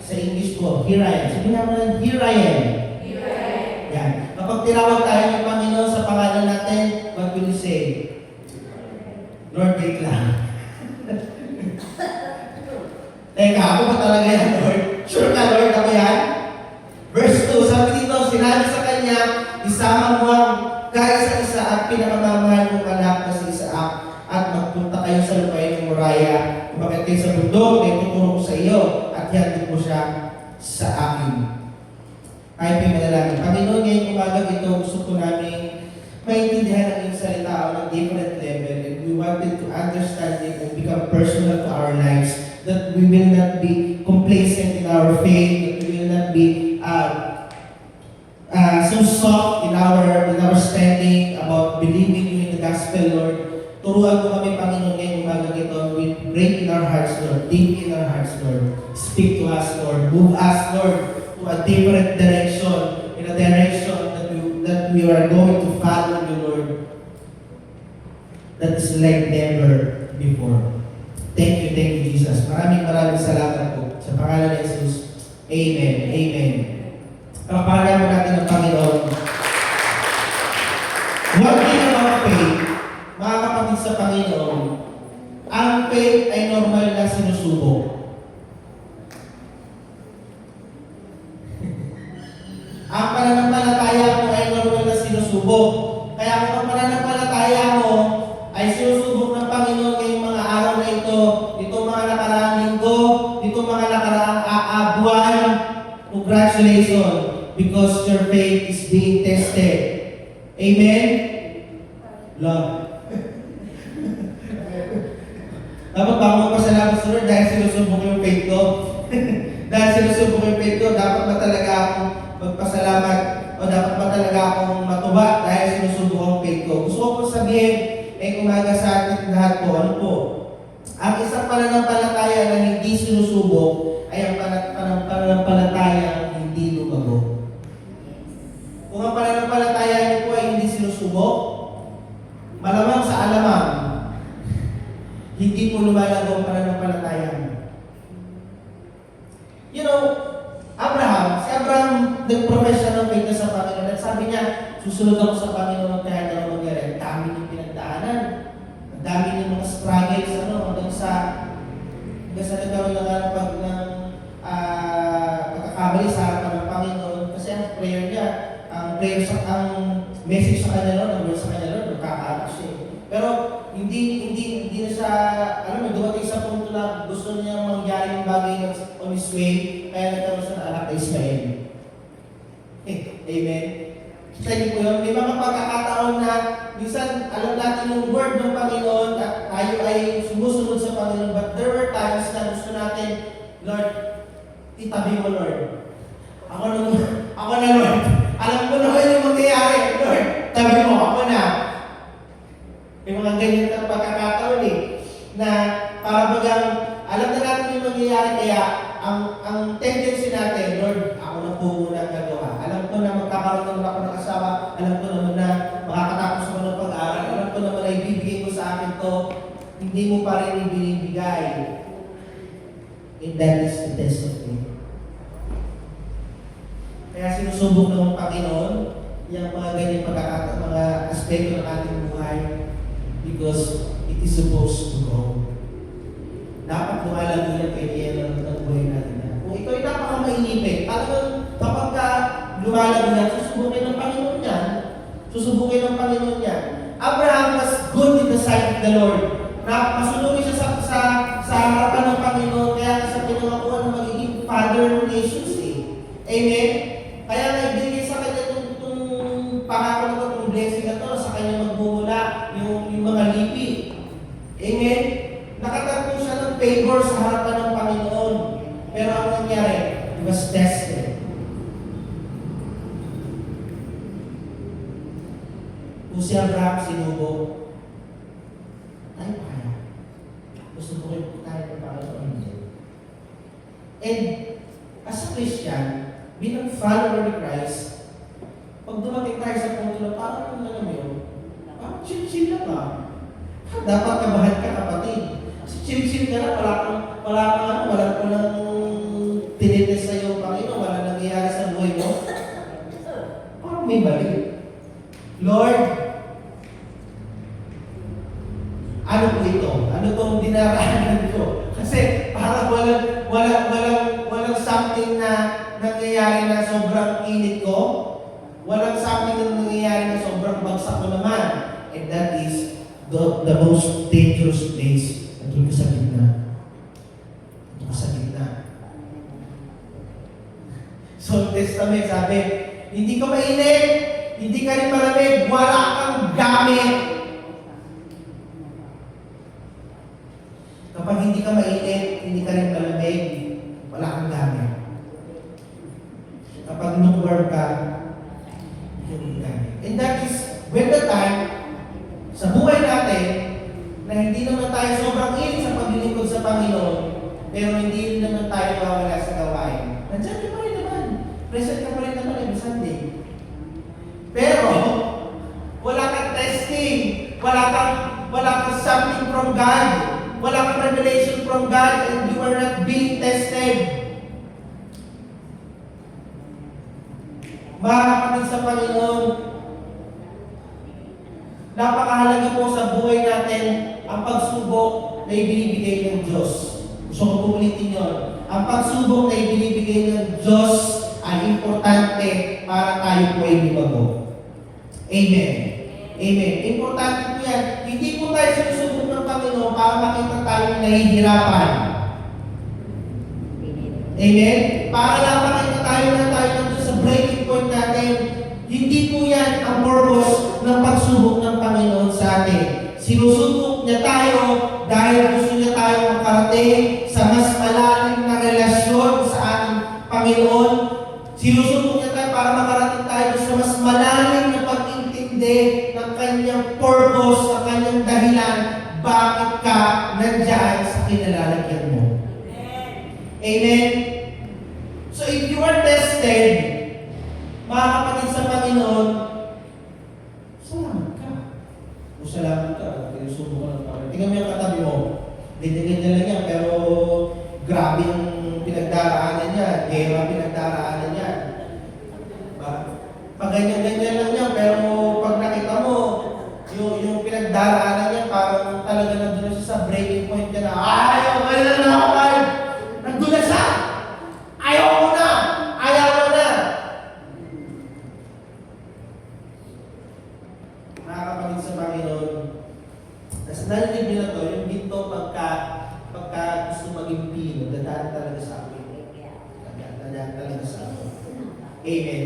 Sa English po, here I am. Sabi naman, here I am. Here I am. Yan. Kapag tinawag tayo ng Panginoon sa pangalan natin, what will you say? Lord, wait lang. Teka, ako ba talaga yan, Lord? Sure ka, Lord, ako yan? Verse 2, sabi dito, sinabi sa kanya, isama mo ang kaisa-isa at pinakamamahal mong anak na si Isaac at magpunta kayo sa lupain ng Moriah. Umakyat kayo sa bundok na ituturo ko sa iyo at handin mo siya sa akin. Kahit pinalangin. Panginoon, ngayong umaga ito, gusto ko namin maintindihan ang iyong salita on a different level, and we wanted to understand it and become personal to our lives, that we will not be complacent in our faith, that we will not be so soft in our standing about believing you in the gospel, Lord. Turuan mo kami, Panginoon, ngayong umaga ito, we break in our hearts, Lord, deep in our hearts, Lord. Speak to us, Lord. Move us, Lord, to a different direction, in a direction that we are going to follow you, Lord. That is like never before. Thank you, Jesus. Maraming salamat po. Sa pangalan ni Jesus. Amen. Amen. Papahala mo natin ng Panginoon. One thing about faith, mga kapatid sa Panginoon, ang faith ay normal na sinusubok. Ang pananampalataya mo ay normal na sinusubok. Kaya kung ang pananampalataya mo ay sinusubok ng Panginoon ngayong mga araw na ito, itong mga nakaraang linggo, itong mga nakaraang buwan, congratulations, because your faith is being tested. Amen? Love. Dapat ba magpasalamat sa Lord dahil sinusubok yung faith ko? Dahil sinusubok yung faith ko, dapat ba talaga akong magpasalamat o dapat ba talaga akong matuba dahil sinusubok ang faith ko? Gusto ko po sabihin, umaga sa ating lahat po, ano po? Ang isang pananampalataya na hindi sinusubok ay ang pananampalataya hindi lumago. Kung ang pananampalataya niyo po ay hindi sinusubok, malamang sa alamang, hindi po lumalago ang pananampalataya niyo. You know, si Abraham, nag-profess siya ng faith sa Panginoon at sabi niya, susunod ako sa Panginoon kahit ano mangyari. Ang dami niyong pinagdaanan. Ang dami niyong mga struggles, hanggang sa nagkaroon ng pagkakamali sa harapan ng Panginoon. Kasi ang prayer niya, ang message sa kanya noon, ang word sa kanya noon, magkakaanak siya. Pero hindi na siya, dumating sa punto na gusto niya mangyari yung bagay on his way, kaya nagkaroon siya ng anak na Ismael. Amen? Kita niyo po yun, may mga pagkakataon na minsan alam natin yung word ng Panginoon at tayo ay sumusunod sa Panginoon, but there were times na gusto natin, Lord, itabi mo, Lord. Ako na, Lord. Alam ko naman yung mangyayari, Lord. Tabi mo, ako na. May mga ganyan na pagkakataon na para bagang alam na natin yung mangyayari, kaya ang tendency natin, Lord, ako na po muna ang gagawa. Alam ko na magkakaroon naman ako ng asawa, alam ko naman na makakatapos ako ng pag-aaral, alam ko naman na ibibigay ko sa akin to, hindi mo pa rin ibinibigay. And that is the test of faith. Kaya sinusubok ng Panginoon yung mga ganyan pagkakataon, mga aspekto ng ating buhay because it is supposed to go. Dapat lumalago yan kay ng buhay natin. Kung ito ay napakamainipin, talagang kapag lumalago yan, susubukin ng Panginoon yan. Susubukin ng Panginoon yan. Abraham was good in the sight of the Lord. Masunurin siya sa harapan ng Panginoon, kaya sa pinangakuha ng magiging father ng nations Amen? Kaya nga ibigay sa kanya itong pangako na itong blessing na ito, sa kanya magmumula yung mga lipi. Amen? Nakatagpo siya ng favor sa harapan ng Panginoon. Pero ang nangyari, he was tested. Kung si Abraham sinubok, tayo kaya. Gusto ko rin tayo ng Panginoon. And as a Christian, bilang follower ni Christ, pag dumating tayo sa punto na parang ano naman yun, parang chill-chill lang ba? Dapat kabahan ka, kapatid. Kasi chill-chill ka na, wala kang tinitest sa iyo, Panginoon, wala nangyayari sa buhay mo? Parang may mali. Lord, ano po ito? Ano itong dinaraanan ko? Kasi parang walang something na nangyayari na sobrang init ko. Walang something na nangyayari na sobrang bagsak ko naman. And that is the most dangerous place. Ito ka sa gitna. Ito ka sa gitna. So, Testament sabi, hindi ka mainit, hindi ka rin malamig, wala kang gamit. Kapag hindi ka mainit, hindi ka rin malamig, wala kang gamit. Kapag lukewarm ka, hindi ka rin gamit. And that is when the time sa buhay natin na hindi naman tayo sobrang init sa paglilingkod sa Panginoon, pero hindi rin naman tayo mawawala sa gawain. Nandiyan ka pa rin naman. Present ka pa rin naman every Sunday. Pero, wala kang testing. Wala kang something from God. Wala kang revelation from God and you are not being tested. Mga kapatid sa Panginoon, napakahalaga po sa buhay natin ang pagsubok na ibinibigay ng Diyos. Gusto ko pulitin yun. Ang pagsubok na ibinibigay ng Diyos ay importante para tayo po ay lumago. Amen. Amen. Importante po yan. Hindi po tayo sinusubok ng Panginoon para makita tayo nahihirapan. Amen? Para lang makita tayo na tayo nandun sa breaking point natin. Hindi po yan ang purpose ng pagsubok ng Panginoon sa atin. Sinusubok niya tayo dahil gusto niya tayo makarating sa mas malalim na relasyon sa ating Panginoon. Sinusubok niya tayo para makarating tayo sa mas malalim na pag-intindi ng kanyang purpose, ng kanyang dahilan, bakit ka nandiyan sa kinalalagyan mo. Amen? So if you are tested, mga kapatid sa Panginoon, salamat ka. O salamat ka, pinusubok ka ng Panginoon. Tingnan mo yung katabi mo. Ganyan-ganyan lang yan, pero grabe yung pinagdaraanan niya, gera pinagdaraanan niya. Pag ganyan-ganyan lang yan, pero pag nakita mo, yung pinagdaraanan niya, parang talaga nandun siya sa breaking point niya na, ayaw ko na naman! Nandun na siya! Ayaw ko na! Ayaw ko na! Mga kapatid sa Panginoon, narinig niyo na to, yung ginto pagka gusto maging pino, dadaan talaga sa akin. Dadaan talaga sa akin. Amen.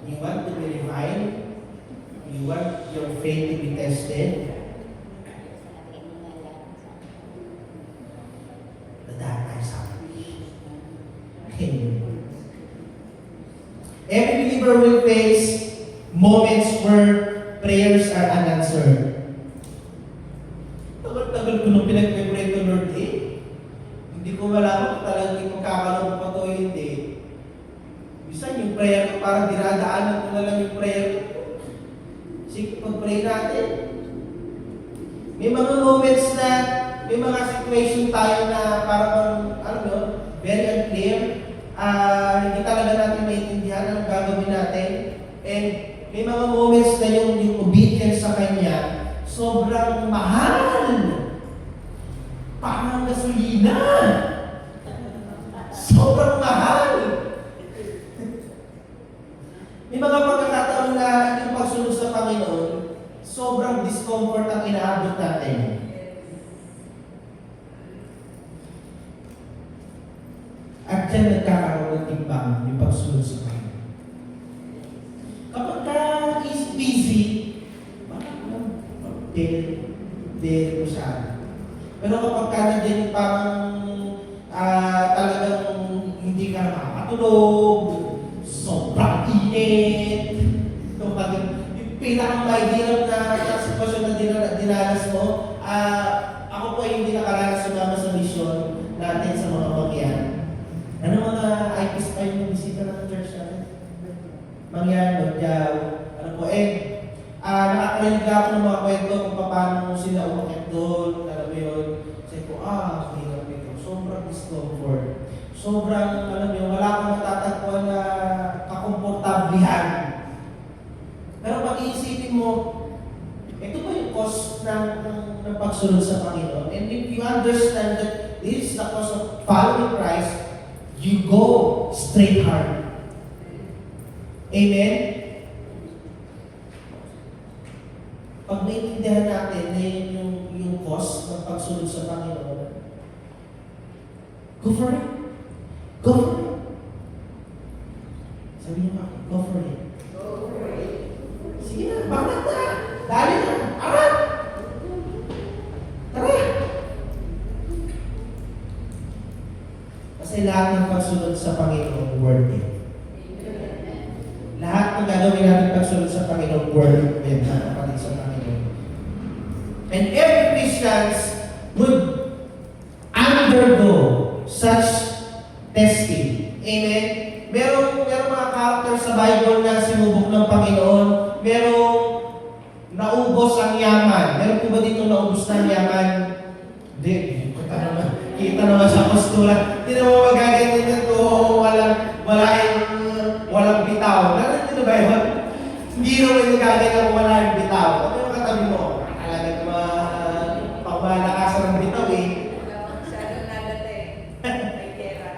You want to be refined? You want your faith to be tested? Dadaan tayo sa akin. Amen. Every believer will face moments where prayers are unanswered. Tagal-tagal ko nung pinag-pray ko, Lord, hindi ko malaman kung talagang magkakaroon pa ito o hindi. Bisan yung prayer ko, parang dinadaanan ko na lang yung prayer ko. Sige, pag-pray natin. May mga moments na, may mga situation tayo na parang, very unclear. Hindi talaga natin maintindihan ang gagawin natin. And may mga moments na yung obedience sa Kanya, sobrang mahal. Parang gasolina. Sobrang mahal. May mga pagkakataon na yung pagsunod sa Panginoon, sobrang discomfort ang inaabot natin. At dyan nagkakaroon ng timbang yung pagsunod sa Panginoon. Kapag ka is busy, dare mo siya. Pero kapag ka nandiyan parang talagang hindi ka makakatulog, sobrang init, yung pinaka-mahirap na sitwasyon na dinanas mo, ako po ay hindi nakaranas sumama sa mission natin sa mga mangyan. Ano mga IPs pa yung bisita ng church natin? Mangyan, Magyaw, ano po, nakakarinig ako ng mga kwento kung paano sila umakit doon, alam mo yun. Sabi ko, hirap ito. Sobrang discomfort. sobrang, alam niyo, wala kang matatagpuan na kakomportablihan. Pero pag iisipin mo, ito ba yung cost ng pagsunod sa Panginoon? And if you understand that this is the cost of following Christ, you go straight hard. Amen? Pag naiintindihan natin na yun yung cost ng pagsunod sa Panginoon, go for it. Go for it. Sabi niyo nga, go for it. Go for it. Sige na, bakit na? Dali na, aral! Tara! Kasi lahat ng pagsunod sa Panginoon, worth it. Lahat ng gagawin natin pagsunod sa Panginoon, worth it. Kapatid sa Panginoon. And every Christians would undergo such testing. Amen? Merong mga character sa Bible na sinubok ng Panginoon. Merong naubos ang yaman. Meron po ba dito naubos ng yaman? Hindi. Kita naman sa postura. Hindi naman magaganyan yan kung walang bitaw. Narinig ba yun? Hindi naman yung gaganyan kung walang bitaw. Ano yung katabi mo? Alagang pagmalakasan ng bitaw eh. Masyadong nalate. May pera.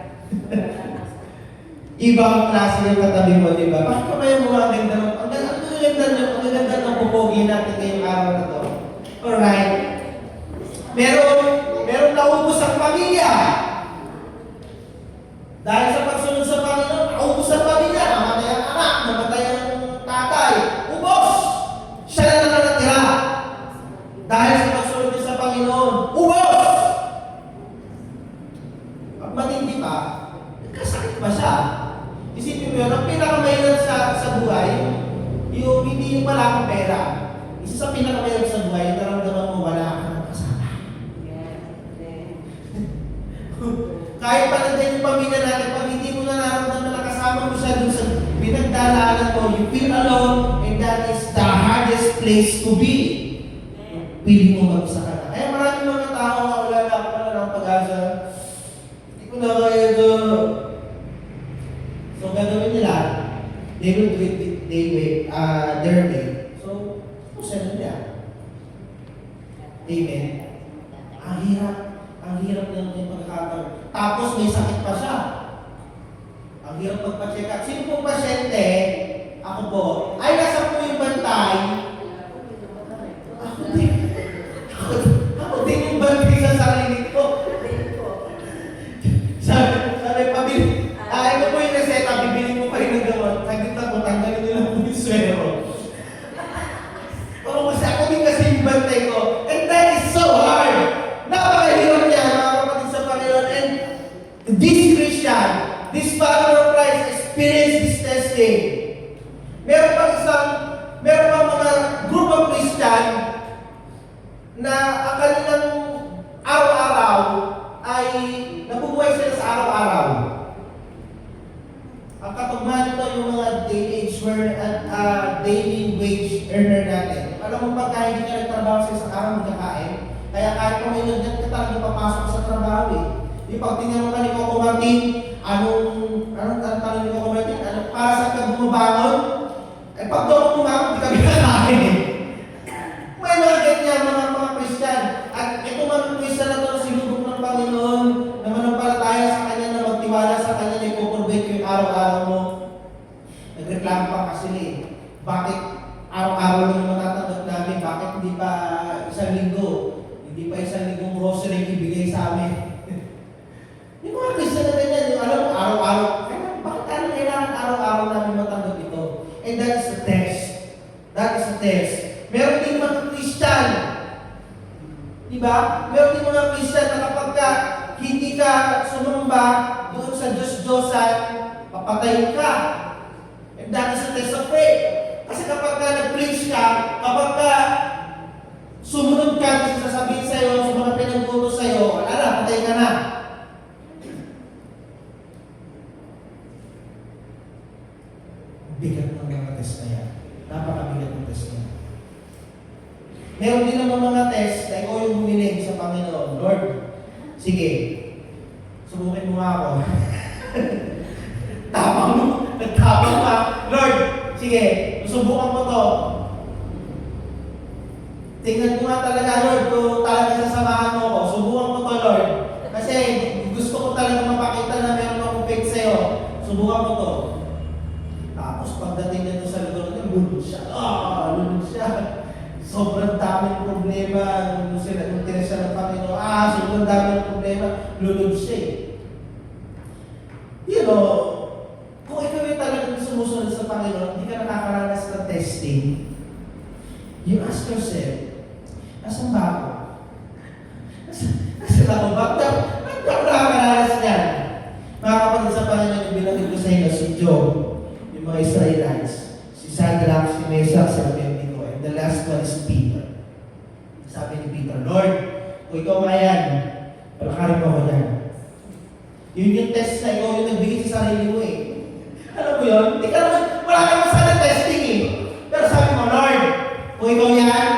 Ibang klase yung katabi mo, di ba? Bakit pa yung mga ganda ng... Ang ganda ng pupogi natin ngayong araw na to. Alright. Meron naubos ang pamilya. Dahil sa pagsunod sa Panginoon, naubos ang pamilya. Namatay ang anak, namatay ang tatay. Ubos! Siya na natira. Dahil sa pagsunod niya sa Panginoon, ubos! Pag matindi pa, nagkasakit pa siya. Isipin mo yun, ang pinakamahirap sa buhay, yung hindi yung wala kang pera. Isa sa pinakamahirap sa buhay, yung naramdaman mo wala ka ng kasama. Kahit pa nandiyan yung pamilya natin, pag hindi mo na naramdaman na kasama mo siya dun sa pinagdaraanan mo, you feel alone, and that is the hardest place to be. Pili mo mag-isa ka na. Kaya maraming mga tao na wala ng pag-asa. Hindi ko na kaya ito. So, gagawin nila, they will do it their way. So, pusa nila. Amen. Ang hirap ng pagkakataon. Tapos may sakit pa siya. Ang hirap magpa-check up. Sino pong pasyente? Ako po. Ay, nasa po yung bantay. Ako din yung bantay sa sarili ko. Sabi, pabili. Ito po yung reseta, bibili mo kayo ng gamot. Saglit na po, tanggalin nila po yung swero. Oo, kasi ako din kasi yung bantay ko. And that is so hard. Napakahirap niya, mga kapatid sa Panginoon. And this Christian, this follower of Christ, experience this testing. Meron pang mga group of Christian na ang kanilang araw-araw ay nabubuhay sila sa araw-araw. Ang katugma nito yung mga daily wage earner natin. Alam mo pagka hindi ka nagtrabaho sa isang araw, hindi ka kain. Kaya kahit kung may nagdat ka talaga papasok sa trabaho eh. Yung pag tingnan mo ka ni Coco Martin, anong tanong ni Coco Martin? Para saan ka bumabangon? Eh pag doon bumabangon, hindi ka binakain eh. May mga ganyan mga Christian. At ito mga Christian na ito na sinubok ng Panginoon na manampalataya sa Kanya, na magtiwala sa Kanya, na ipoprorbate yung araw-araw mo. Nagreklamo pa kasi eh. Bakit araw-araw lang matatanggap namin? Bakit hindi pa isang linggo? Hindi pa isang linggong grocery ibigay sa amin? Yung mga Christian na ganyan, yung alam mo, araw-araw. Bakit kailangan araw-araw namin matanggap ito? And that is a test. That is a test. Meron din mga Christian. Diba? Meron din mga Christian na kapag hindi ka sumamba doon sa Diyos-Diyosan, papatayin ka. And that is a test of faith. Kasi kapag nag-preach ka, kapag sumunod ka sa sasabihin sa'yo, sa mga pinag-utos sa'yo, wala na, patay ka na. Bigat ng mga test na yan. Napakabigat ng test na yan. Meron din naman mga test na ikaw yung humiling sa Panginoon. Lord, sige, subukin mo nga ako. sige, susubukan ko to. Tingnan ko nga talaga, Lord, kung talaga sasamahan mo ako. Subukan ko to, Lord. Kasi gusto ko talaga mapakita na meron akong faith sa'yo. Subukan ko to. Tapos pagdating nito sa lugar niya, lunod siya. Lunod siya. Sobrang daming problema. Nung tinesa ng Panginoon, sobrang daming problema. Lunod siya eh. You know, kung ikaw yung talagang sumusunod sa Panginoon, hindi ka nakakaranas ng testing, you ask yourself, asan ba ako? Asan ako ba? Bakit ako nakakaranas niyan? Mga kapatid sa Panginoon, yung binatid ko sa inyo, si Job, yung mga Israelites, si Shadrach, si Meshach, si Abednego, and the last one is Peter. Sabi ni Peter, Lord, kung ikaw nga yan, palakarin mo ako yan. Yun yung test na ikaw yung nagbigay sa sarili mo eh. Alam mo yun? Wala ka naman sana testing eh. Pero sabi mo, Lord, kung ikaw yan,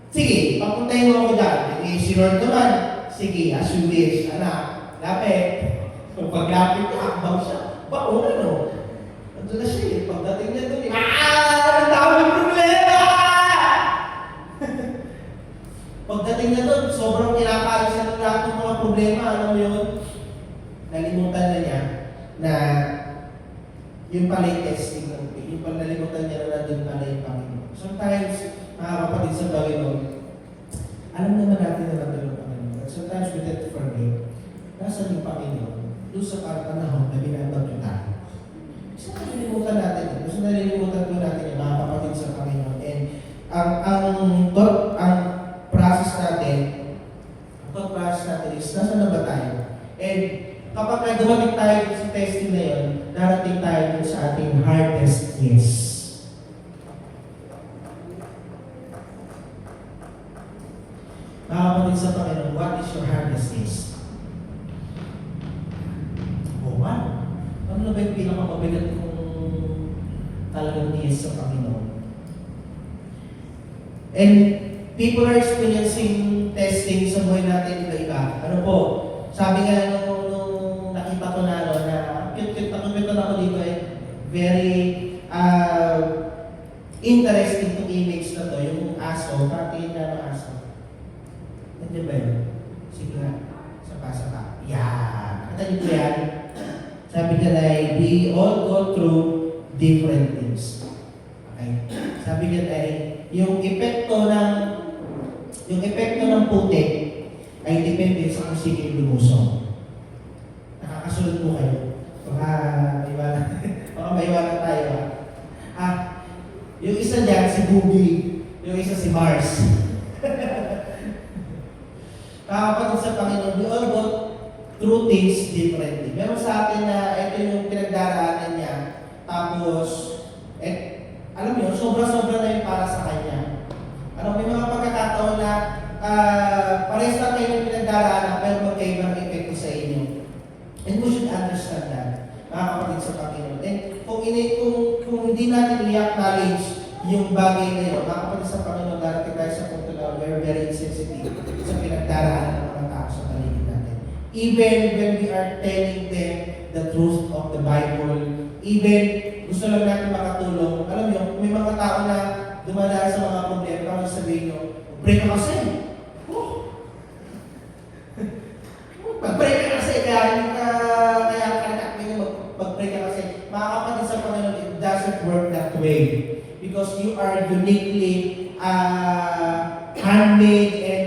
sige, papuntahin mo ako dyan. Eh, si Lord naman, sige, as you wish. Anak, lapit. Kung paglapit ko, akbaw siya. Baon ano? Ando na siya eh. Pagdating niya doon, ang daming problema! Pagdating niya doon, sobrang kinakain siya ng lahat ng mga problema. Alam mo yun? Nalimutan na niya na yung pala yung testing ng faith. Yung pala nalimutan niya na nandun pala yung Panginoon. Sometimes, mga kapatid sa Panginoon, alam naman natin na nandun yung Panginoon. But sometimes we tend to forget. Nasaan yung Panginoon? Doon sa panahon na binabag yung tayo. Kasi nalilimutan natin yun. Kasi nalilimutan po natin yung mga kapatid sa Panginoon. And ang process natin is nasa na ba tayo? And kapag dumating tayo sa testing na yun, darating tayo dun sa ating hardest yes. Mga kapatid sa Panginoon, what is your hardest yes? Wow! Ano na ba yung pinakamabigat kong talagang yes sa Panginoon? And people are experiencing testing sa buhay natin iba-iba. Ano po? Sabi nga nung nakita ko na cute ako dito eh. Very interesting itong image na to, yung aso, patingin na ng aso. Nandiyan ba yun? Sige nga, sapa. Yan! Kita niyo po yan? Sabi ka na we all go through different things. Okay? Sabi ka na yung epekto ng putik ay depende sa kung sino yung lumusong. Nakakasunod po kayo. Baka maiwanan tayo ha. Yung isa dyan, si Bubi. Yung isa si Mars. Kapatid sa Panginoon, we all go through things differently. Meron sa atin na ito yung pinagdaraanan niya. Tapos, alam mo yun, sobra-sobra na yun para sa kanya. May mga pagkakataon na parehas lang kayo ng pinagdaraanan pero magkaiba ng epekto sa inyo. And we should understand that, mga kapatid sa Panginoon. And kung hindi natin i-acknowledge yung bagay na yun, mga kapatid sa Panginoon, darating tayo sa punto na we're very insensitive sa pinagdaraanan ng mga tao sa paligid natin. Even when we are telling them the truth of the Bible, even gusto lang natin makatulong, alam mo yun, may mga tao na dumadaan sa mga problema, kami sabihin nyo, pray ka kasi. Mag-pray ka kasi, kaya mag-pray ka kasi. Mga kapatid sa Panginoon, it doesn't work that way. Because you are uniquely handmade and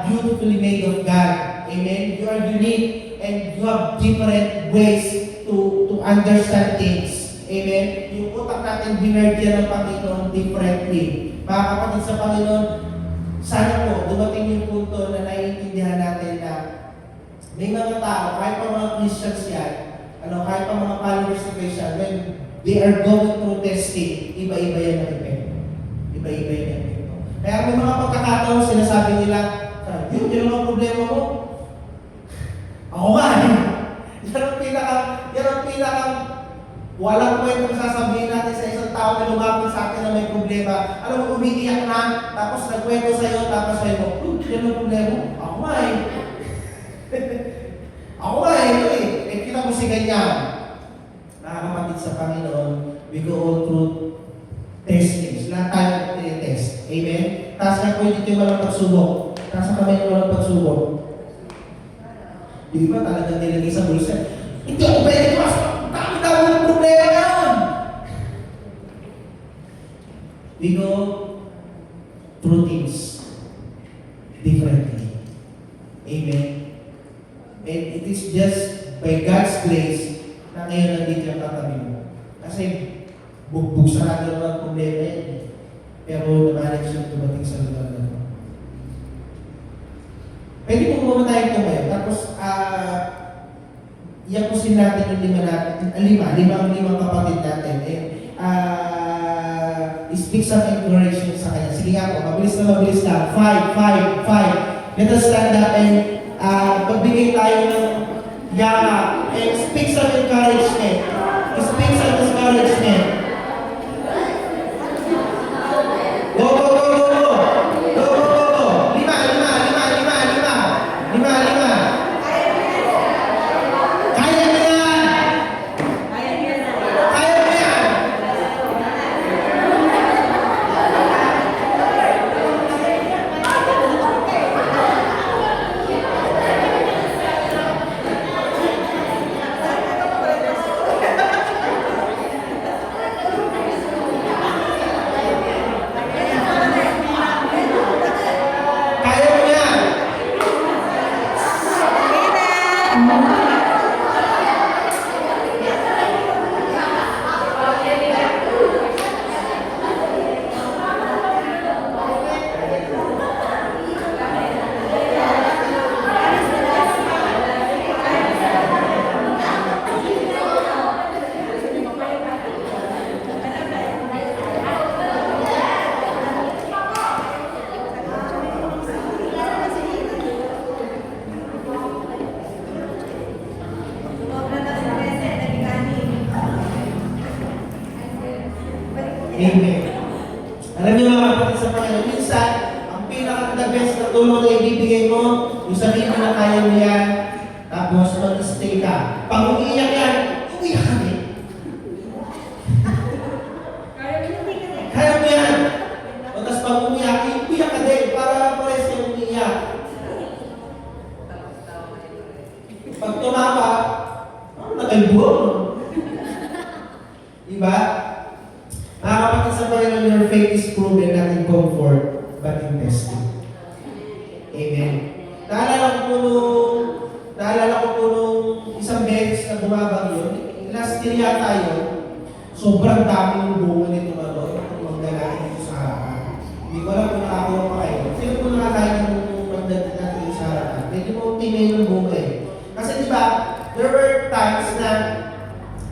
beautifully made of God. Amen? You are unique and you have different ways to understand things. Amen? Yung utak natin binardiyan ng Panginoon differently. Mga kapatid sa Panginoon, sana po dumating yung punto na naiintindihan natin na may mga tao, kahit pa mga Christians yan, kahit pa mga followers ni Christian, when they are going through testing, iba-iba yan ang epekto. Iba-iba yan ang epekto. Kaya may mga pagkakataon, sinasabi nila, yun ang problema mo. Ako nga, yan ang pinakang walang kwentong sasabihin natin sa isang tao na lumapit sa akin na may problema. Alam mo, umiiyak na, tapos nagkwento sa'yo, tapos sa'yo mo, yan ang problema. Ako nga eh. Ako nga eh, ito eh. Kita mo si ganyan. Nakakapatid sa Panginoon, We go all through testings. Lahat tayo test. Amen? Taas nga po dito yung walang pagsubok. Taas ang kamay yung walang pagsubok. Di ba talagang nilagay sa bulsa? Hindi ako pwede mas. Dami-dami ng problema yun! We go through things differently. Amen? And it is just by God's grace na ngayon nandito yung katabi mo. Kasi bugbog sa natin ang problema yan. Pero namanage yung dumating sa lugar na ito. Pwede po muna tayo tumayo. Tapos, iyakusin natin yung limang kapatid natin. Speak some encouragement sa kanya. Sige nga po, mabilis lang. 5. Let us stand up and pagbigay tayo ng yama and speak some encouragement. Speak some encouragement. Go! Lima. Kaya mo yan! Amen. Alam niyo mga kapatid sa Panginoon, minsan, ang pinaka-the best na tulong na ibibigay mo, yung sabihin mo na kaya mo yan, tapos mag-stay ka. Pag umiiyak yan, umiyak ka din. Kaya mo yan. O tapos pag umiyak ka din, para pares yung umiiyak. Pag tumapa, nakalbuo. Diba? Mga kapatid sa Panginoon, your faith is proven not in comfort, but in testing. Amen. Naalala ko po nung isang beses na bumabagyo, last year yata yun, sobrang dami ng bunga nito itong magdalaki dito sa harapan. Hindi ko alam kung nakakuha pa kayo. Sino po nakakain ng magdalaki natin dito sa harapan? Medyo mo tinay ng bunga eh. Kasi diba, there were times na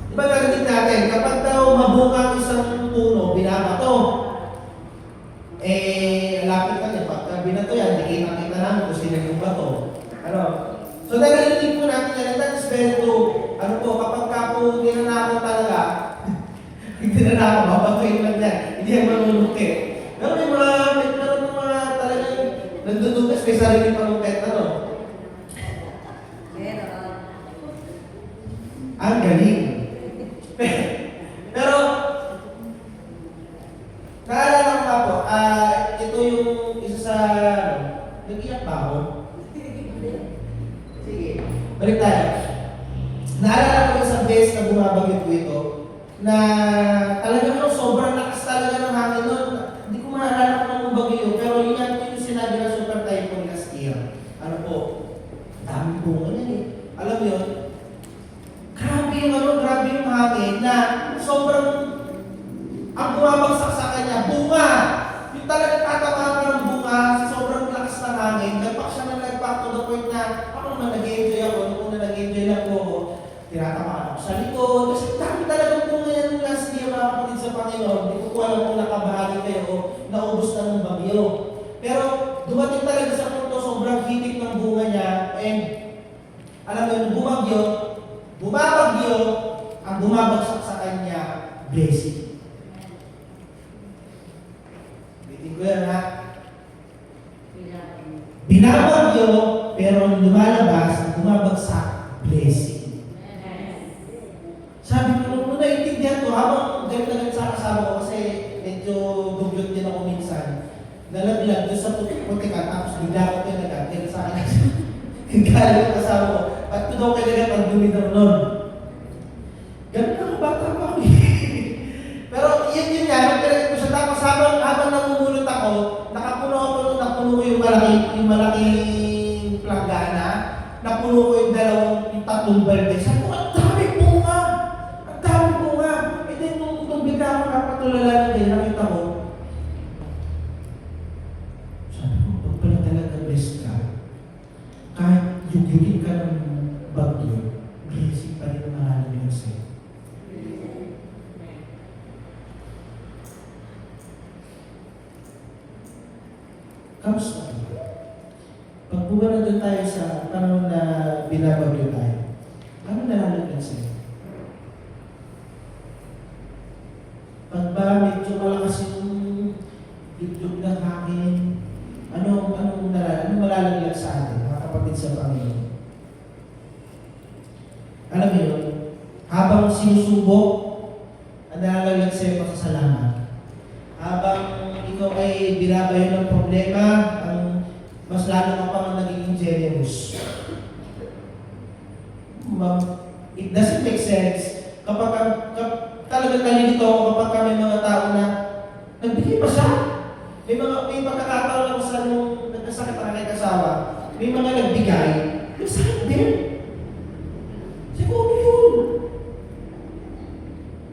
diba narinig natin, kapag daw mabunga ang isang puno, binabato. Lapit ka niya, pagka binato yan, nakita namin kung sino yung bato. So narinig po natin yan, and that is very true. Kapag ka po tinanakaw talaga, babatoyin lang yan. Hindi yan manunukit. Pero may mga talagang nandudugas, may sarili panukit, ang galing. Pero, naalala ko nga po, ito yung isa sa, nag-iyak ba ako? Sige, balik tayo. Naalala ko isang beses na bumabagyo po ito, na talagang sobrang lakas talaga ng hangin nun. Hindi ko maalala kung anong bagyo, pero yun yung sinabi na super typhoon last year. Dami bunga yan eh. Alam mo yun? Grabe yung hangin na sobrang ang bumabagsak sa kanya, bunga! Yung talagang tatamaan ka ng bunga sa sobrang lakas ng hangin, nagpak siya na nagpak to the point na ako naman nag-enjoy ako, nung nag-enjoy lang po ako, tinatamaan ako sa likod, kasi dami talagang bunga yan nung last year mga kapatid sa Panginoon, hindi ko alam kung nakabahagi kayo o naubos na ng bagyo. Pero dumating talaga sa punto, sobrang hitik ng bunga niya, and alam mo yun, bumabagyo, ang bumabagsak sa kanya, blessing. Bitin ko yan ha. Binabagyo, pero lumalabas, ang bumabagsak, blessing. Sabi ko nung naintindihan ko, habang galit na galit sa kasama ko kasi medyo dugyot din ako minsan. Nalaglag doon sa putikan, tapos bigla ko kinagat. Galit sa akin. Galit ang kasama ko. Ba't ko daw kinagat ang dumi daw nun? Galit ako, bata pa ako. Pero yun nga, nung kinagat ko siya. Tapos habang namumulot ako, napuno ko yung malaking planggana. Napuno ko yung tatlong balde. Sabi ko, ang dami bunga! Ang dami bunga! E then, nung bigla ako napatulala na din, nakita ko, sabi ko, pag pala talaga blessed ka, kahit yugin ka ng bagyo, blessing pa rin ang mahalin ng sa'yo. Kamusta? Pag buwan na doon tayo sa panahon na binabagyo tayo, ano nalalag sa'yo? Pag ba medyo malakas yung itlog ng hangin, anong malalaglag sa atin, mga kapatid sa Panginoon? Alam mo yun, habang sinusubok, ang nalalaglag sa'yo pasasalamat. Habang ikaw ay binabayo ng problema, mas lalo ka pang nagiging generous. It doesn't make sense kapag talagang nalilito ako kapag may mga tao na nagbigay pa siya. May pagkakataon ako sa nung nagkasakit ang aking asawa, may mga nagbigay, nagsakit din. Siguro yun.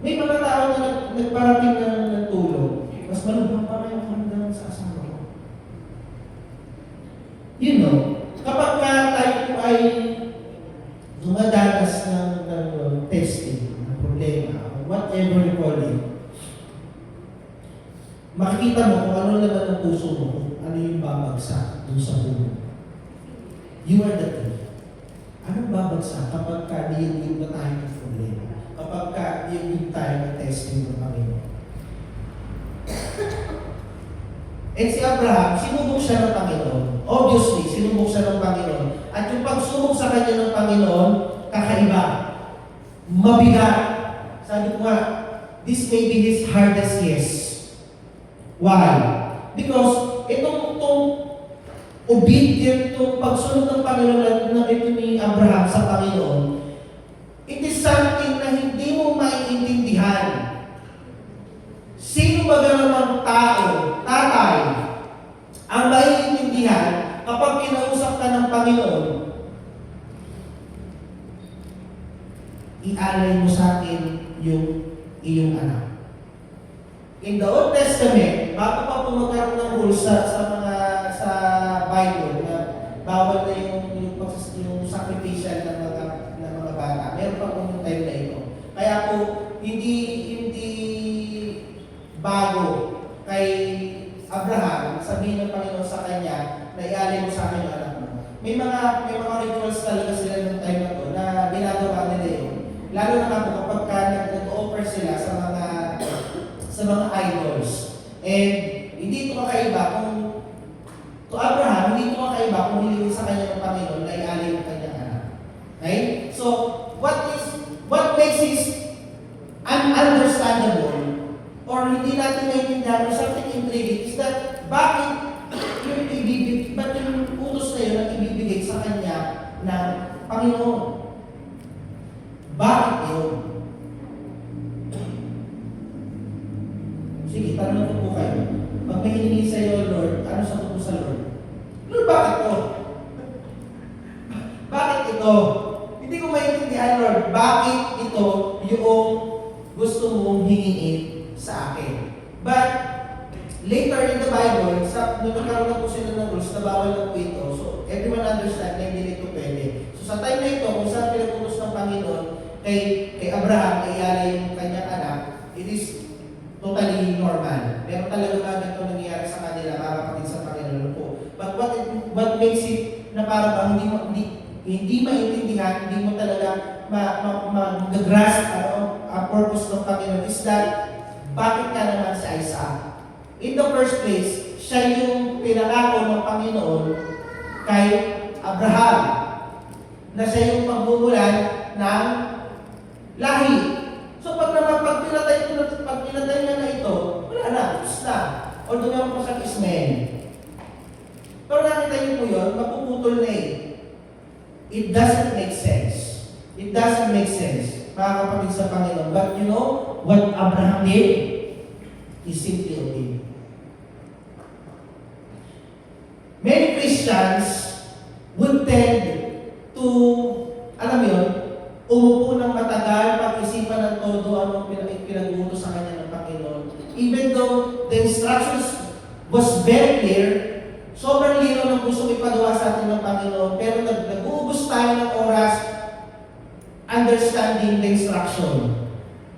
May mga tao na nagparating ng tulong, mas malubhang pa ngayon kamandang sa asawa ko. You know, kapag tayo po ay dumadanas ng testing, ng problema, whatever you call it, makikita mo kung ano naman ang puso mo, kung ano yung babagsak dun sa puso. You are the key. Anong babagsak kapag niyugin na tayo ng problema? Kapag niyugin tayo ng testing ng Panginoon? And si Abraham, sinubok siya ng Panginoon. Obviously, sinubok siya ng Panginoon. At yung pagsubok sa kanya ng Panginoon, kakaiba. Mabigat. Sabi ko nga, this may be his hardest yes. Why? Because itong obedient, itong pagsunod ng Panginoon na ito ni Abraham sa Panginoon, it is something na hindi mo maiintindihan. Sino ba namang tao, tatay, ang maiintindihan kapag kinausap ka ng Panginoon, ialay mo sa akin yung iyong anak. In the Old Testament, bago pa po magkaroon ng rules sa Bible na bawal na yung sacrificial ng mga bata, meron pa po yung time na ito. Kaya po, hindi bago kay Abraham, sabihin ng Panginoon sa kanya na ialay mo sa akin yung anak mo. May mga rituals talaga sila ng time na to na ginagawa nila yun. Lalo na po kapag nag-offer sila sa mga idols. And hindi ito kakaiba kung to Abraham, hindi ito kakaiba kung hilingin sa kanya ng Panginoon na ialay yung kanyang anak. Okay? So, what makes it ununderstandable or hindi natin maintindihan or something intriguing is that bakit yung utos na yun ang ibibigay sa kanya ng Panginoon? Bakit yun? Sige, tanong ko po kayo. Pag may hiningi sa iyo, Lord, ano sa po sa Lord? Lord, bakit to? Bakit ito? Hindi ko maintindihan, Lord, bakit ito yung gusto mong hingin sa akin? But, later in the Bible, nung nagkaroon na po sila ng rules na bawal na po ito, so everyone understand na hindi ito pwede. So sa time na ito, kung saan pinag-utos ng Panginoon kay Abraham, kay ialay yung kanyang anak, it is totally normal. Pero talaga ba ito nangyayari sa kanila para kapatid sa Panginoon po. But what makes it na para bang hindi maintindihan, hindi mo talaga mag-grasp ang purpose ng Panginoon is that bakit ka naman si Isaac? In the first place, siya yung pinangako ng Panginoon kay Abraham na siya yung pagbumulan ng lahi. So pag pinatay ko meron pa siyang smell. Pero nakita niyo po yun, mapuputol na eh. It doesn't make sense. It doesn't make sense, mga kapatid sa Panginoon. But you know what Abraham did? He simply obeyed. Many Christians would tend to, alam mo yun, umupo ng matagal, pag-isipan ng todo anong pinag-uutos sa kanya ng Panginoon. Even though the instructions was very clear, sobrang lino ng gusto ipagawa sa atin ng Panginoon, pero nag-uubos tayo ng oras understanding the instruction.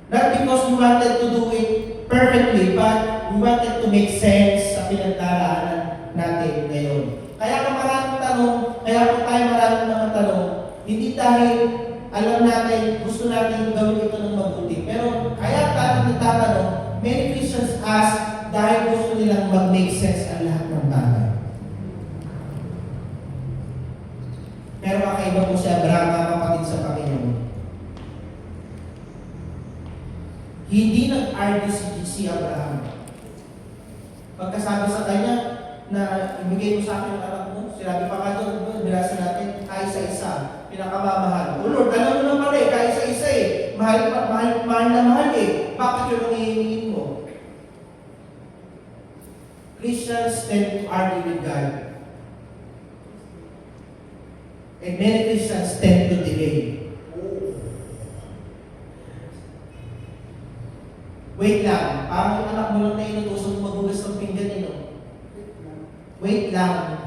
Not because we wanted to do it perfectly, but we wanted to make sense sa pinagdaraanan natin ngayon. Kaya kung maraming tanong, kaya kung tayo maraming mga tanong, hindi dahil alam natin, gusto natin gawin ito ng mabuti. Pero kaya tayo nagtatanong, many Christians ask dahil gusto nilang mag-make sense ang lahat ng bagay. Pero kakaiba po si Abraham, mga kapatid sa Panginoon. Hindi nag-argue si Abraham. Pagkasabi sa kanya na ibigay mo sa akin ang anak mo, sinabi pa nga doon, binasa natin, kaisa-isa, pinakamamahal. O Lord, alam mo naman eh, kaisa-isa eh. Mahal na mahal eh. Bakit yun ang hihingin mo? Christians tend to argue with God. And many Christians tend to delay. Wait lang, parang yung anak mo lang na inutusan mo maghugas ng pinggan nino. Wait lang.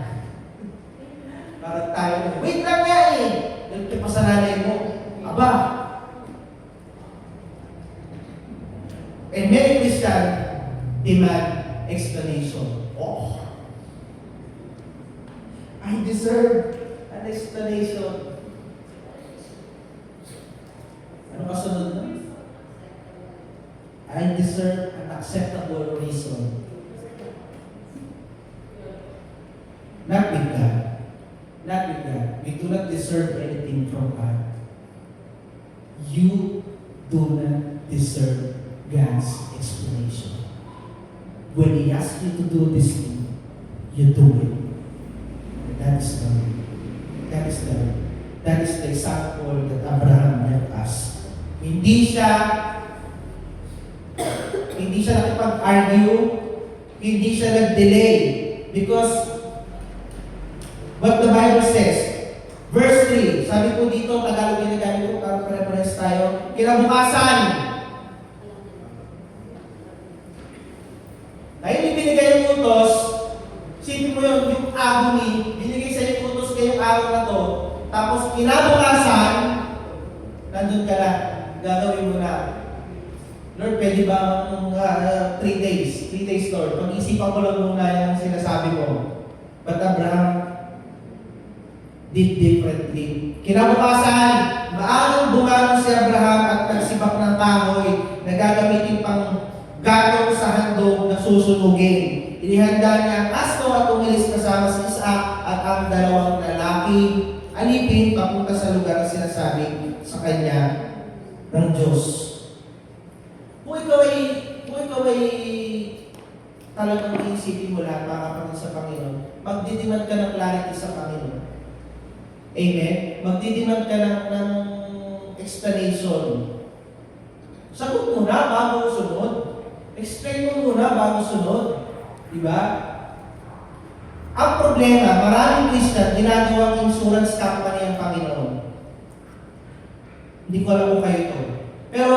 Parang tayo, wait lang nga eh. Nagtip pa sa nanay mo. Aba. And many Christians demand explanation. Oh. I deserve an explanation. Ano kasunod na? I deserve an acceptable reason. Not with God. Not with God. We do not deserve anything from God. You do not deserve God's explanation. When He asks you to do this thing, you do it. That is the example that Abraham left us. Hindi siya nakipag-argue, hindi siya nag-delay. Because what the Bible says, verse 3, sabi po dito, Tagalog yung nagamit ko para pare-pares tayo, kinabukasan. Dahil ibinigay yung utos, sipin mo yun, yung agony, binigay sa yung utos kayong araw na to, tapos kinabukasan, nandun ka na, gagawin mo na. Lord, pwede ba 3 days? 3 days, Lord. Pag-isipan ko lang muna yung sinasabi mo. But Abraham did differently. Kinabukasan, maagang bumangon si Abraham at nagsibak ng kahoy na gagamitin pang gatong sa handog na susunugin. Inihanda niya ang asto at umilis kasama si Isaac at ang dalawang lalaki alipin papunta sa lugar na sinasabi sa kanya ng Diyos. Kung ikaw ay talagang iisipin mo lahat, mga kapatid sa Panginoon, magdidiman ka ng clarity sa Panginoon. Amen? Magdidiman ka ng explanation. Sagot muna bago sunod. Explain mo muna bago sunod. Diba? Ang problema, maraming Christian ginagawang insurance company ang Panginoon. Hindi ko alam kung kayo ito. Pero,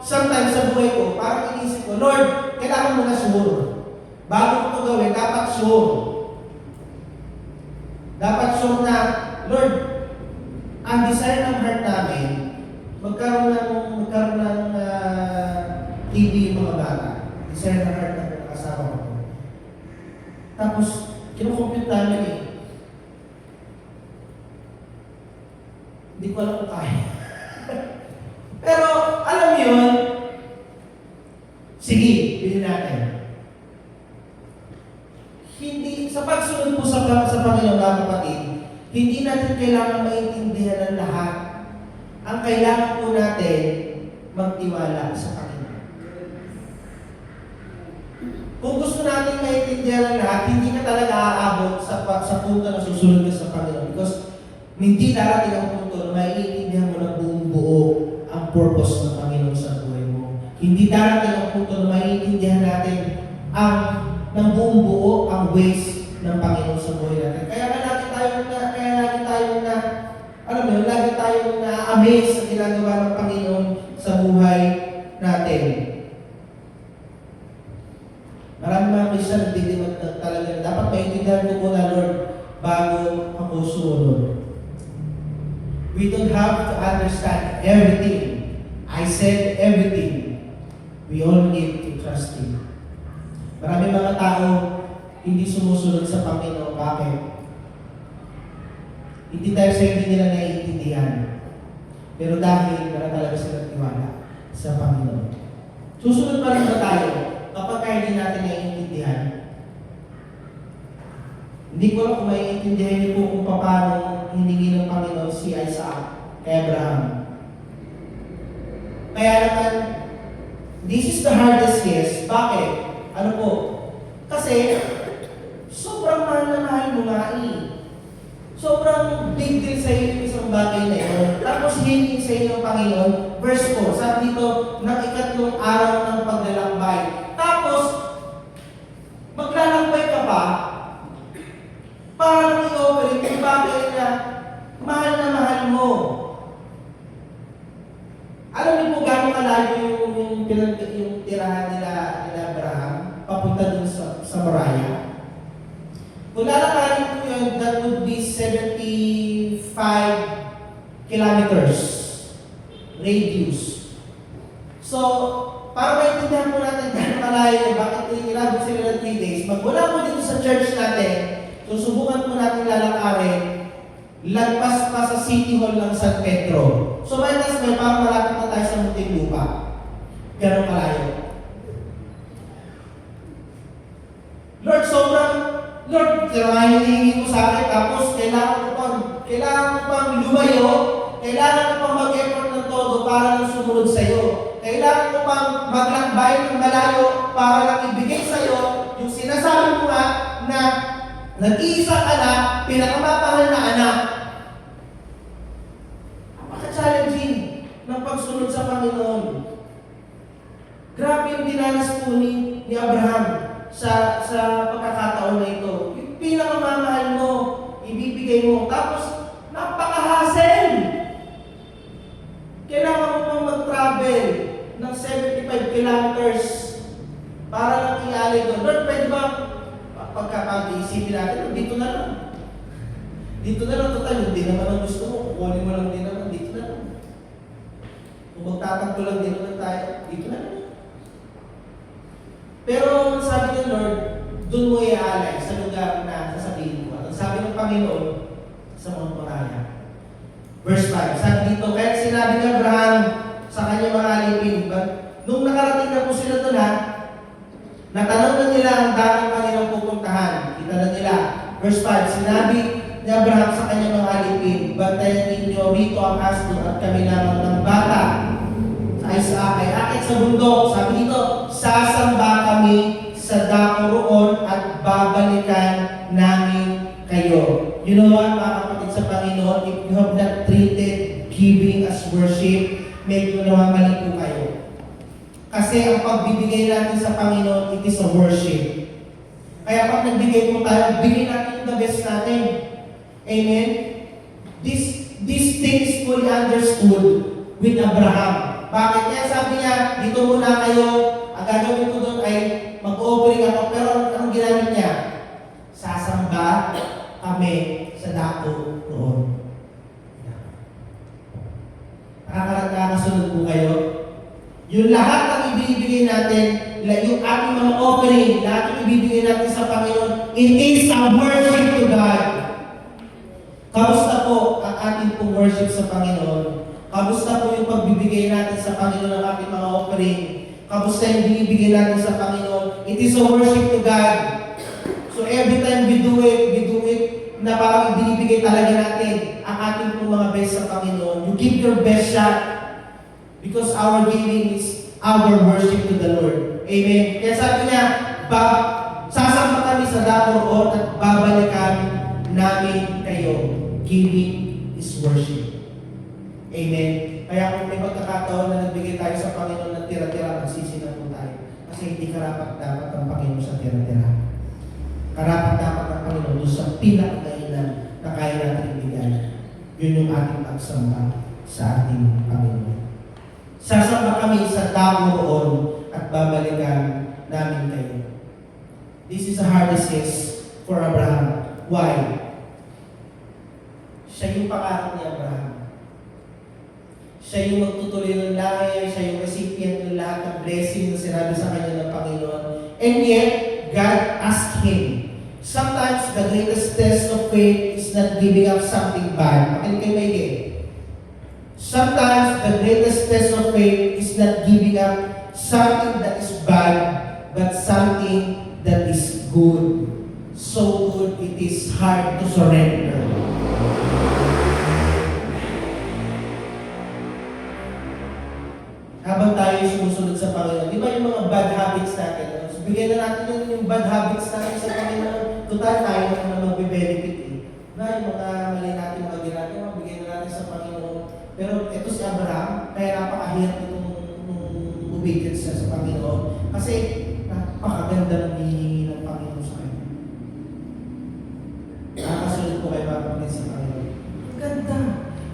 sometimes sa buhay ko, parang inisip ko, Lord, kailangan mo na sure. Bago ko ito gawin, dapat sure. Dapat sure na, Lord, ang desire ng heart namin, magkaroon ng TV yung mga bata. Desire ng heart ng kasama ko. Tapos, kinukompute namin eh. Hindi ko alam kung kaya. Pero, alam mo yun, sige, bilhin natin. Hindi, sa pagsunod po sa Panginoon, mga kapatid, hindi natin kailangan maintindihan ng lahat. Ang kailangan po natin, magtiwala sa Panginoon. Kung gusto natin maintindihan ang lahat, hindi ka talaga aabot sa punto na susunod ka sa Panginoon. Because hindi darating ang punto na maiintindihan mo na buong buo ang purpose ng Panginoon sa buhay mo. Hindi darating ang punto na maiintindihan natin ng buong buo ang ways ng Panginoon sa buhay natin. Kaya lagi tayong na-amaze sa ginagawa ng Panginoon sa buhay natin. Marami mga Christian nagdidimag na talaga na dapat maintindihan ko muna, Lord, bago ako sumunod. We don't have to understand everything. I said everything. We all need to trust Him. Marami mga tao hindi sumusunod sa Panginoon. Bakit? Hindi dahil sa hindi nila naiintindihan. Pero dahil wala talaga silang tiwala sa Panginoon. Susunod pa rin ba tayo kapag hindi natin naiintindihan? Hindi ko lang kung maiintindihan niyo po kung paano hiningi ng Panginoon si Isaac kay Abraham. Kaya naman, this is the hardest case. Bakit? Ano po? Kasi, sobrang mahal na mahal mo nga eh. Sobrang big deal sa iyo yung isang bagay na yun. Tapos hingin sa iyo ng Panginoon, verse 4, sabi dito, ng ikatlong araw ng paglalakbay. Tapos, maglalakbay ka pa, para i-operate yung bagay na mahal mo. Alam niyo po gano'ng kalayo yung tirahan nila Abraham, papunta dun sa Moriah. Kung lalakarin po yun, that would be 75 kilometers radius. So, para maintindihan po natin gano'ng kalayo, bakit inilabot sila ng 3 days, magmula po dito sa church natin, susubukan po natin lalakarin, lagpas pa sa City Hall ng San Pedro. So, may parang malapit na tayo sa Muntinlupa. Gano'ng kalayo. Lord, kailangan hinihingi mo sa akin, tapos kailangan ko pang lumayo, kailangan ko pang mag-effort ng todo para lang sumunod sa iyo. Kailangan ko pang maglakbay ng malayo para lang ibigay sa iyo yung sinasabi mo nga na nag-iisang anak, pinakamamahal na anak. Napaka-challenging ng pagsunod sa Panginoon. Grabe yung dinanas po ni Abraham sa pagkakataon na ito. Yung pinakamamahal mo, ibibigay mo. Tapos, napaka-hassle. Kailangan mo pang mag-travel ng 75 kilometers para lang ialay doon. Lord, pwede ba pagkakag-iisipin natin, dito na lang. Dito na lang, total, hindi naman ang gusto mo. Kukunin mo lang din naman, dito na lang. Kung magtatanto lang din naman tayo, dito na lang. Pero sabi ng Lord, doon mo iaalay sa lugar na sasabihin mo. At sabi ng Panginoon sa Mount Moriah. Verse 5, sabi dito, kaya sinabi ng Abraham sa kanyang mga alipin, nung nakarating na po sila doon natanong na nila ang dating Panginoong pupuntahan. Kita na nila. Verse 5, sinabi ni Abraham sa kanyang mga alipin, bantayan ninyo rito ang asno at kami lamang ng bata. Sa Isaac ay akit sa bundok. Sabi dito, sasamba kami sa dako roon at babalikan namin kayo. You know what, mga kapatid sa Panginoon, if you have not treated giving as worship, medyo namamali po kayo. Kasi ang pagbibigay natin sa Panginoon, it is a worship. Kaya pag nagbigay mo tayo, bigay natin yung the best natin. Amen? This thing is fully understood with Abraham. Bakit? Kaya sabi niya, dito muna kayo, ang gagawin ko doon ay mag-offering ako, pero anong ginamit niya? Sasamba kami sa dako roon. Nakakasunod po kayo? Yung lahat ng ibibigay natin, yung ating mga offering, lahat ng ibibigay natin sa Panginoon, it is a worship to God. Kamusta po ang ating pong worship sa Panginoon? Kamusta po yung pagbibigay natin sa Panginoon ng ating mga offering? Kamusta yung binibigay natin sa Panginoon? It is a worship to God. So every time we do it na parang binibigay talaga natin ang ating pong mga best sa Panginoon. You give your best shot because our giving is our worship to the Lord. Amen. Kaya sabi niya, sasama kami sa dakoroon at babalikan namin kayo. Giving is worship. Amen. Kaya kung may pagkakataon na nagbigay tayo sa Panginoon ng tira-tira, magsisi na po tayo. Kasi hindi karapat-dapat ang Panginoon sa tira-tira. Karapat-dapat ang Panginoon doon sa pinakailan na kaya natin ibigay. Yun yung ating pagsamba sa ating Panginoon. Sasama kami sa dakoroon at babalikan namin kayo. This is a hardest yes for Abraham. Why? Siya yung pangako ni Abraham. Siya yung magtutuloy ng lahi, siya yung recipient ng lahat ng blessing na sinabi sa kanya ng Panginoon. And yet, God asked him. Sometimes the greatest test of faith is not giving up something bad. Makinig kayo maigi. Sometimes the greatest test of faith is not giving up something that is bad, but something that is good. So good, it is hard to surrender. Habang tayo sumusunod sa Panginoon, di ba yung mga bad habits natin? So, bigyan na natin yung bad habits natin sa Panginoon. Total tayo na magbe-benefit eh. Na yung mga mali natin, mga ginagawa, bigyan na natin sa Panginoon. Pero ito si Abraham, kaya napakahirap itong obedience niya sa Panginoon. Kasi napakaganda ng hinihingi ng Panginoon sa kanya. Nakakasunod po kayo mga kapatid sa Panginoon. Ang ganda.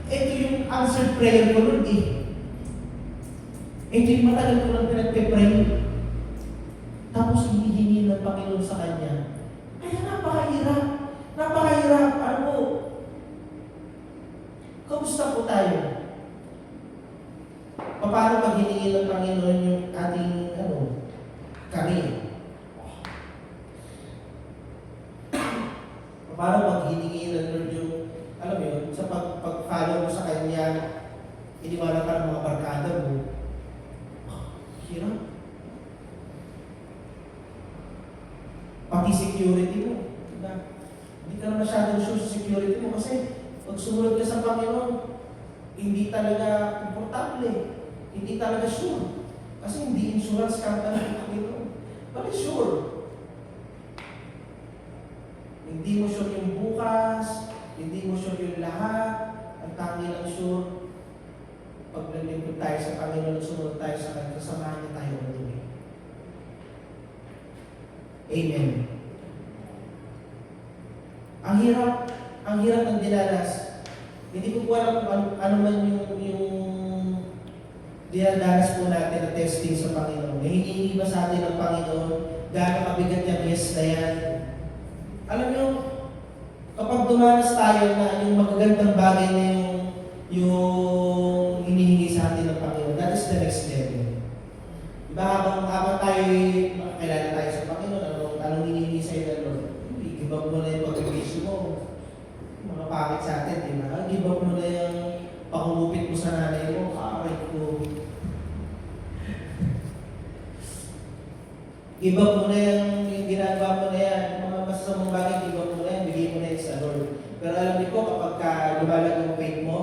Ito yung answered prayer ko nun eh. Ito yung matagal ko lang pinagpipray. Tapos hinihingi ng Panginoon sa kanya. Kaya napakahirap. Napakahirap. Ano po? Kamusta po tayo? Paano maghihingi ng Panginoon yung ating career? Paano maghihingi ng Lord yung, alam mo yun, sa pag-follow mo sa Kanya, iniwala ka ng mga barkada mo, hirap. Pati security mo. Diba? Hindi ka na masyadong sure sa security mo kasi pag sumunod ka sa Panginoon, hindi talaga komportable. Hindi talaga sure. Kasi hindi insurance company ng Panginoon. But sure. Hindi mo sure yung bukas, hindi mo sure yung lahat, ang tangi lang sure. Pag nalingkod tayo sa Panginoon, sumunod tayo sa Kanya, kasamahan niya tayo ng tuloy. Amen. Ang hirap ng dinanas. Hindi ko po alam kung ano man yung dinadanas po natin na testing sa Panginoon. Hinihingi ba sa atin ng Panginoon? Gaano kabigat yung yes na yan? Alam niyo, kapag dumanas tayo na yung magagandang bagay na yung hinihingi sa atin ng Panginoon, that is the next level. Diba habang tayo makakilala tayo sa Panginoon, anong hinihingi sa'yo na Lord? Give up mo na yung pag-ibig mo. Mga pakit sa atin, diba? Give up mo na yung pakumupit mo sa nanay mo, kaaway ko. Give up mo na yung ginagawa mo na yan, mga masasamang bagay, give up mo na yan, bigay mo na yan sa Lord. Pero alam niyo po, kapag lumalag ang faith mo,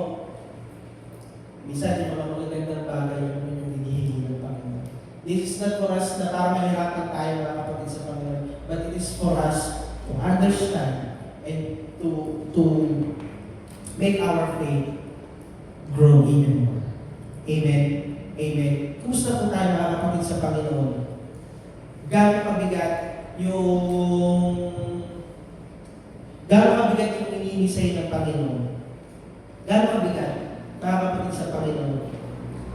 minsan yung mga magagandang bagay yung hinihingi ng Panginoon. This is not for us na para mahirapan tayo mga kapatid sa Panginoon, but it is for us to understand and to make our faith grow even more. Amen? Amen. Kumusta po tayo mga kapatid sa Panginoon? Gano'ng kabigat yung hinihingi sa'yo ng Panginoon? Gano'ng kabigat mga kapatid sa Panginoon?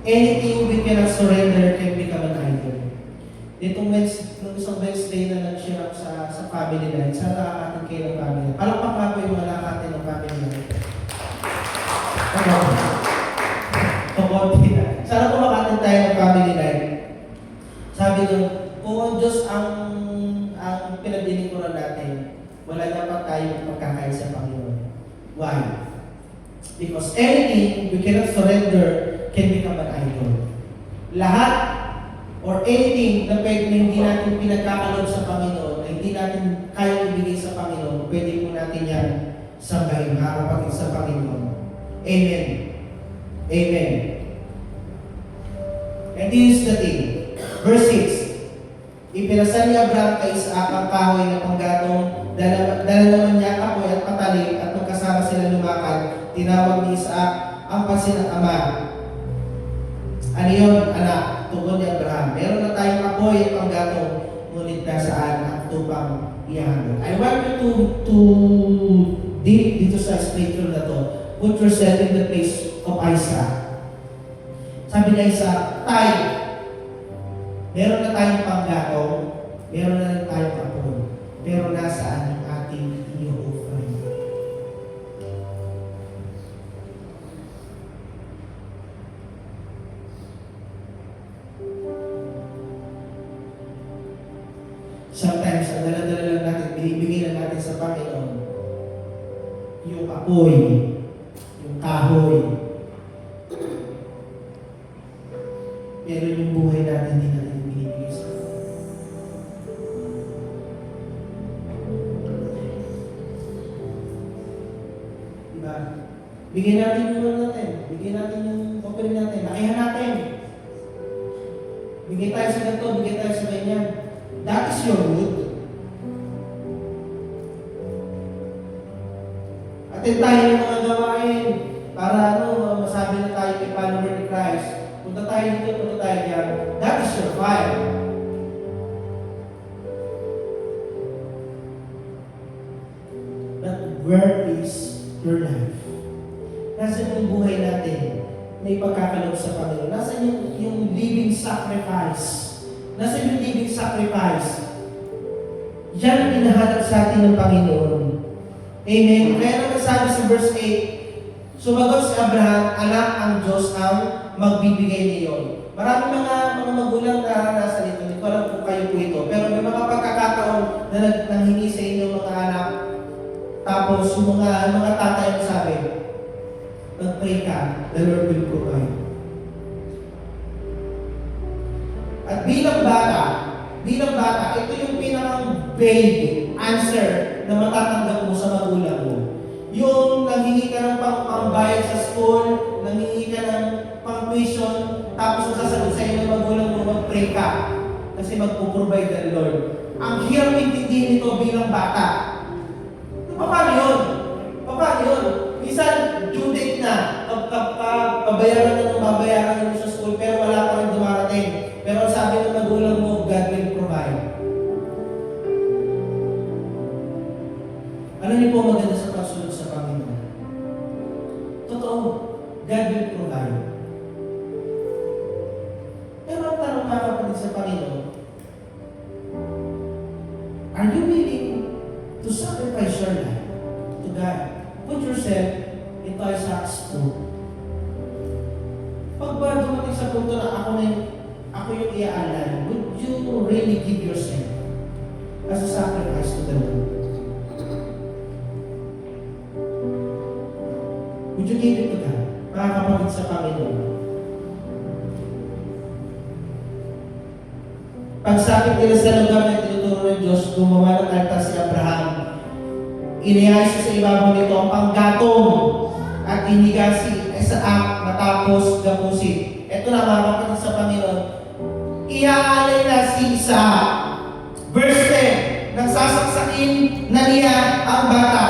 Anything we cannot surrender can become an idol. Nitong isang Wednesday na nag-share up sa family night, sa nakakatin kayo ng family night. Palakpak nga po yung mga nakakatin ng family night. Pakunti na. Sana po makatin tayo ng family night. Sabi doon, kung ang Diyos ang pinagdilingkuran natin, wala na pa tayo magkakain sa Panginoon. Why? Because anything we cannot surrender can become an idol. Lahat or anything na hindi natin pinagkakalob sa Panginoon, na hindi natin kaya ibigay sa Panginoon, pwede po natin yan sambahin, mga kapatid sa Panginoon. Amen. Amen. And this is the thing. Verse 6. Ipinasal ni Abraham kay Isaac ang kahoy na panggatong, dala naman niya ang apoy at patalim at magkasama sila lumakad. Tinawag ni Isaac ang pansin ng ama. Ano yun, anak? Tugon ni Abraham. Meron na tayong apoy at panggatong, ngunit nasaan ang tupang ihahandog. I want you to deep dito sa scripture na to. Put yourself in the place of Isaac. Sabi ni Isaac, tay, meron na tayong panggatong, meron na rin tayong apoy, pero nasaan ang ating i-offering? Sometimes, ang dala-dala lang natin, binibigay lang natin sa Panginoon, yung apoy, yung kahoy, pero yung buhay natin, hindi natin binibigay sa Panginoon. Diba? Bigyan natin yung ano natin, bigyan natin yung offering natin, lakihan natin. Bigay tayo sa ganito, bigay tayo sa ganyan. That is your root. Atin tayo ng mga gawain para masabi na tayo kay follower ni Christ. Punta tayo dito, punta tayo diyan. That is your fire. But where is your life? Nasaan yung buhay natin na ipagkakaloob sa Panginoon? Nasaan yung living sacrifice? Nasaan yung living sacrifice? Yan ang hinahanap sa atin ng Panginoon. Amen? Kaya naman sabi sa verse 8, sumagot si Abraham, anak ang Diyos ang magbibigay niyon. Maraming mga magulang na naranasan ito. Hindi ko alam kung kayo po ito. Pero may mga pagkakataon na nanghingi sa inyo mga anak. Tapos yung mga tatay ang sabi, mag-pray ka, the Lord will provide. At bilang bata, ito yung pinakang vague answer na matatanggap mo sa magulang mo. Yung nanghingi ka ng pangbayad sa school, nanghingi ka ng pang-tuition, tapos ang sasagot sa inyo ng magulang mo, mag-pray ka. Kasi magpo-provide the Lord. Ang hirap intindihin nito bilang bata. Paano yun? Paano yun? Minsan, due date na, pabayaran na ng babayaran mo sa school, pero wala pa rin dumarating. Pero sabi ng magulang mo, God will provide. Ano niyo po maganda sa pagsunod sa Panginoon? Totoo, God will provide. Pero ang tanong mga kapatid sa Panginoon, are you willing to sacrifice your life to God? Put yourself into Isaac's foot. Pag ba dumating sa punto na ako yung iaalay, would you really give yourself as a sacrifice to the Lord? Would you give it to God? Mga kapatid sa Panginoon. Pagsapit nila sa lugar na tinuturo ng Diyos, gumawa ng altar si Abraham. Inihayos sa ibabaw nito ang panggatong at iniga si Isaac matapos gapusin. Ito na mga kapatid sa Panginoon. Iaalay na si Isaac. Verse 10, nagsasaksakin na niya ang bata.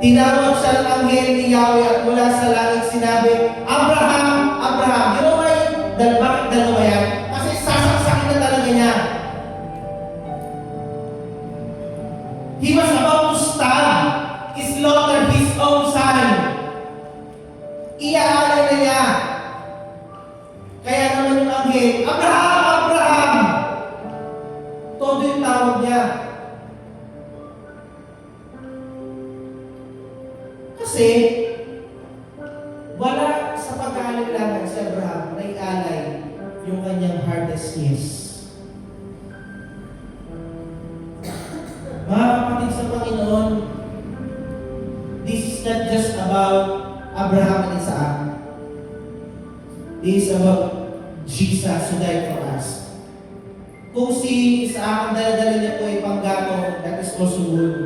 Tinawag siya ng anghel ni Yahweh at mula sa langit sinabi, Abraham, Abraham. You know why? Bakit dalawa yan? Kasi sasaksakin na talaga niya. He was about to stab, slaughter his own son. Iaalay na niya. Kaya naman yung anghel, Abraham, Abraham! Todo yung tawag niya. Kasi, wala sa pag-aalilangan si Abraham na ialay yung kanyang hardest yes. Mga kapatid sa Panginoon, this is not just about Abraham and Isaac. This is about Jesus who died for us. Kung si Isaac ang dala-dala niya po ay panggatong, that is also wood.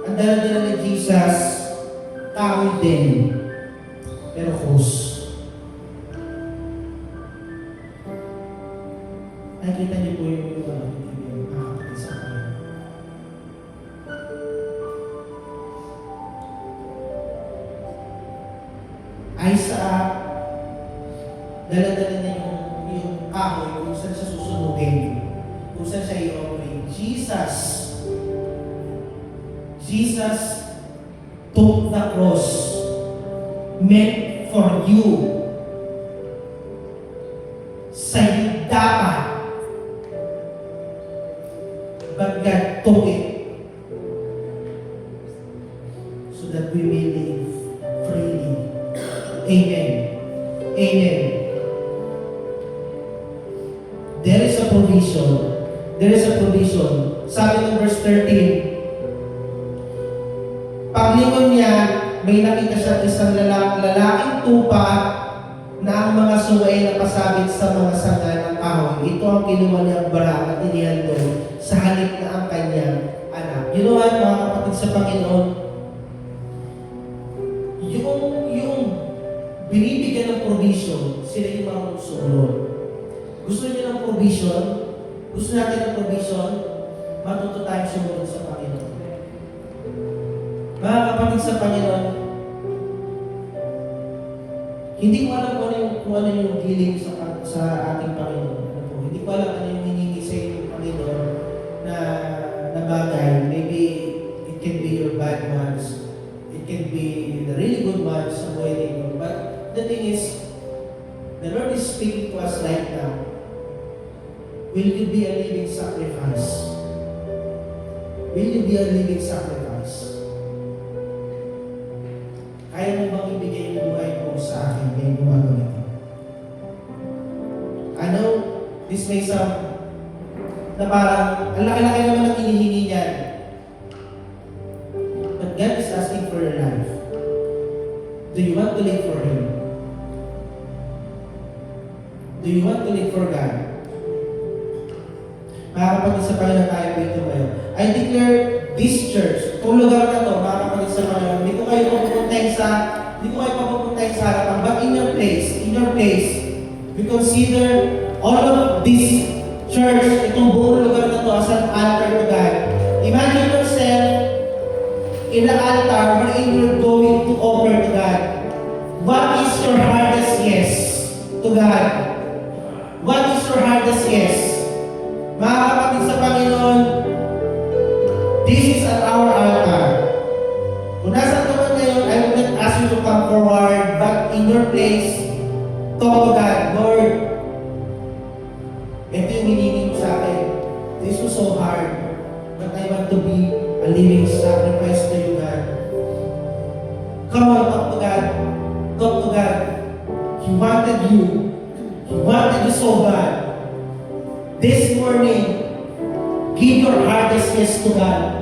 Ang dala-dala ni Jesus, kahoy din, pero krus. Nakikita niyo po yung nakakapit sa kanya. Isaac, dala-dala niya yung kahoy kung saan siya susunugin, kung saan siya i-offering. Jesus took the cross meant for you. Sa'yo dapat. But God took it so that we may live freely. Amen. Amen. There is a provision. There is a provision. Sabi ng verse 13, paglingon niya, may nakita siya isang lalaking tupa na ang mga suway na pasabit sa mga sanga ng kahoy. Ito ang kinuha niyang bara at inihandog sa halip na ang kanyang anak. You know what, mga kapatid sa Panginoon? Yung binibigyan ng provision, sila yung mga sumunod. Gusto niyo ng provision? Gusto natin ng provision? Matuto tayong sumunod sa Panginoon. Mga kapatid sa Panginoon, hindi ko alam kung ano yung healing sa ating Panginoon. Hindi ko alam ano yung hiningi sa iyo, Panginoon, na bagay. Maybe it can be your bad ones. It can be the really good ones sa buhay ninyo. But the thing is, the Lord is speaking to us right now. Will you be a living sacrifice? Will you be a living sacrifice? Kaya mo bang ibigay yung buhay mo sa akin ngayong umaga nito? I know this may sound na parang ang laki-laki naman ang hinihingi niyan. But God is asking for your life. Do you want to live for Him? Do you want to live for God? Mga kapatid sa Panginoon, tayo dito ngayon. I declare this church, itong lugar na to, mga kapatid sa Panginoon, hindi ko kayo papupuntahin sa harapan, but in your place, we consider all of this church, itong buong lugar na to as an altar to God. Imagine yourself in the altar wherein you're going to offer to God. What is your hardest yes to God? What is your hardest yes? Mga kapatid sa Panginoon, this is at our altar. Kung nasa naman ngayon, I will not ask you to come forward, but in your place, talk to God. Lord, ito yung hinihingi mo sa akin. This was so hard, but I want to be a living sacrifice to you, God. Come on, talk to God. Talk to God. He wanted you. He wanted you so bad. This morning, give your hardest yes to God.